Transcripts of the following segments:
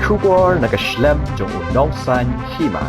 Shubor nakaslem jong unongsan hima.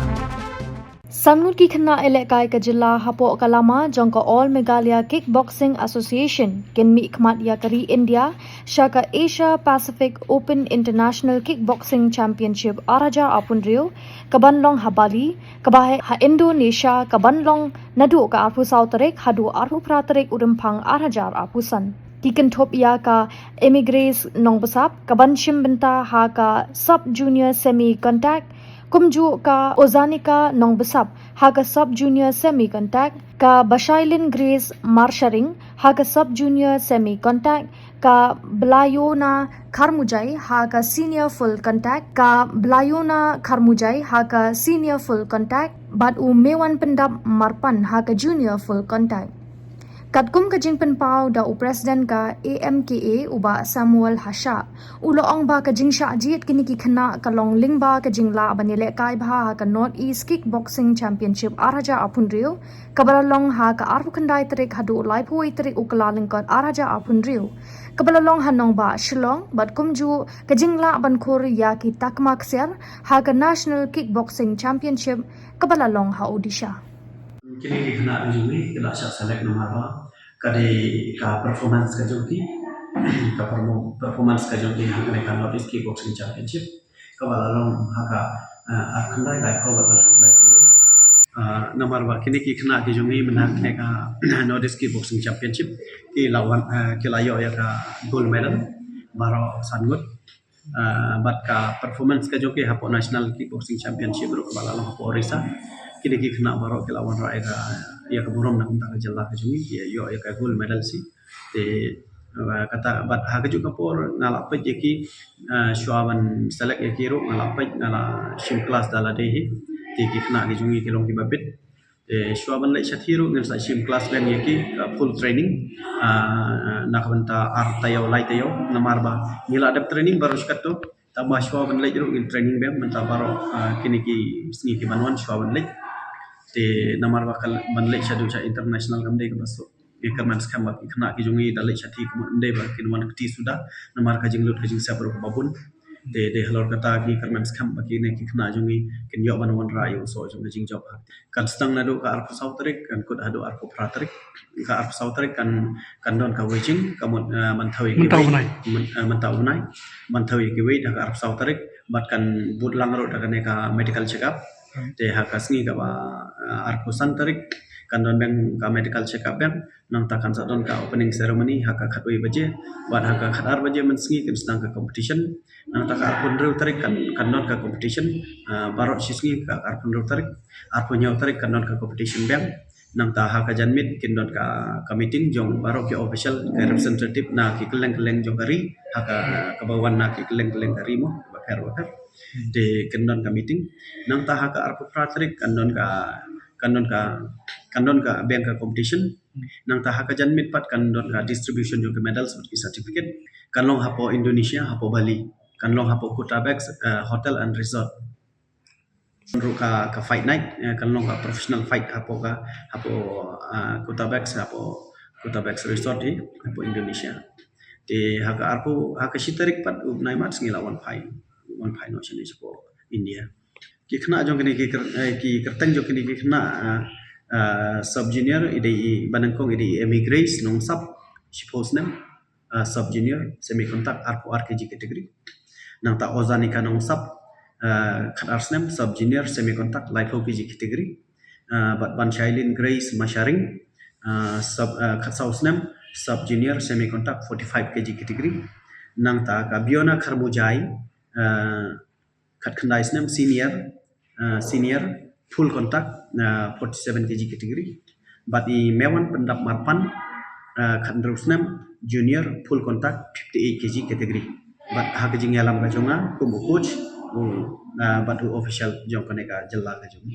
Sangut ki khna elekai ka jilla hapo kalama jongka All Meghalaya Kickboxing Association kinmi khmat ya kari India shaka Asia Pacific Open International Kickboxing Championship araja apunrio kabanlong habali kabahe ha Indonesia kabanlong nadu ka arpu sautarek hadu arpu pratarek urumphang arajar apusan Kiken top ia ka emigres nong besap kabanshim benta ha ka sub junior semi contact Kumju ka Ozanika nong besap haga sub junior semi contact ka Bashailin Grace Marsharing haga sub junior semi contact ka Blayona Kharmujai haga senior full contact ka Blayona Kharmujai haga senior full contact bat u mewan pendap marpan haga junior full contact Katkum kajing penpau da u presiden ka AMKA uba Samuel Hasha uloong ba kajing syajit kini ki khana kalong lingba kajing la banile kai bha ka North East Kickboxing Championship araja apunrio kabalalong ha ka arpu khandai trik hadu laipui trik ukla lingkot araja apunrio kabalalong hanong ba Shillong bat kumju kajing la bankhur ya ki takmak ser ha ka National Kickboxing Championship kabalalong ha Odisha kini di kena ujungi kena syak select nomor kade ka performance ka jongki ka performance ka jongki hakane ka North East Kickboxing Championship ka balalong haka akandai lai ko badal lai ko nomor ba kini ki kena ujungi menang ka North East Kickboxing Championship ki lawan ki layo ya ka gold medal baro sangut bat ka performance ka jongki hapo National Kickboxing Championship ro ka balalong hapo Orissa kini ki kena baro ke lawan ra ya keburom nak minta jalla ke jumi ya yo ya ka gold medal si te kata bat ha ke juga por ngalapet je ki syuaban select ya kiro ngalapet ngala shim class dala dehi te ki kena ke jumi ki long ki babit te syuaban lai chathiro ngel sa shim class ben ya ki full training nak benta ar tayo lai tayo namar ba ngila ada training baru skato tambah syuaban lai jero ngil training ben menta baro kini ki sni ki banwan syuaban lai te namar bakal banlek shadu cha international kamde ke baso ekerman skam bak khna ki jungi dalek chati ke mande ba kinwan kti sudah namar ka jinglut ka jing sabro babun de halor kata ki kerman skam bak ne ki khna jungi kin yo banwan rayu so jung jing job kan stang nadu ka arfu sautrik kan kud hadu arfu pratrik ka arfu sautrik kan don ka wejing kamut manthawi ki mantau manthawi ki we da arfu sautrik bat kan bud langro da ka medical check up te hakasngi ka ba arpusan tarik kandon beng ka medical check up beng nang takan sadon ka opening ceremony haka khatoi baje bat haka khatar baje mensngi kin stang ka competition nang taka arpun rew tarik kandon ka competition barot sisngi ka arpun rew tarik arpun nyaw tarik kandon ka competition beng nang ta haka janmit kindon ka meeting jong barok ke official ka representative na ki keleng jong kari haka kabawan na ki keleng kari mo bakar de kandon ka meeting nang taha ka arpu pratrik kandon ka bank ka competition nang taha ka janmit pat kandon ka distribution jong ka medals seperti certificate kanlong hapo Indonesia hapo Bali kanlong hapo Kutabex Hotel and Resort ka fight night kanlong ka professional fight hapo Kutabex Resort di hapo Indonesia de haka arpu haka shitarik pat ubnai mat ngilawan fight one final challenge for India. Kikna jong kini ki kerteng jong kini kikna sub junior ide banangkong ide emigres nong sub shiposnem sub junior semi contact arpo RKG category. Nang ta Ozanika nong sub kharsnem sub junior semi contact life KG category. But Banshailin Grace Masharing sub khatsausnem sub junior semi contact 45 kg category. Nang ta Kabiona Kharmujai kat khandai snem senior full contact 47 kg category but i mewan pendap marpan khandru snem junior full contact 58 kg category but ha kajing yalam ka jonga kum coach but official jong kaneka jalla ka jong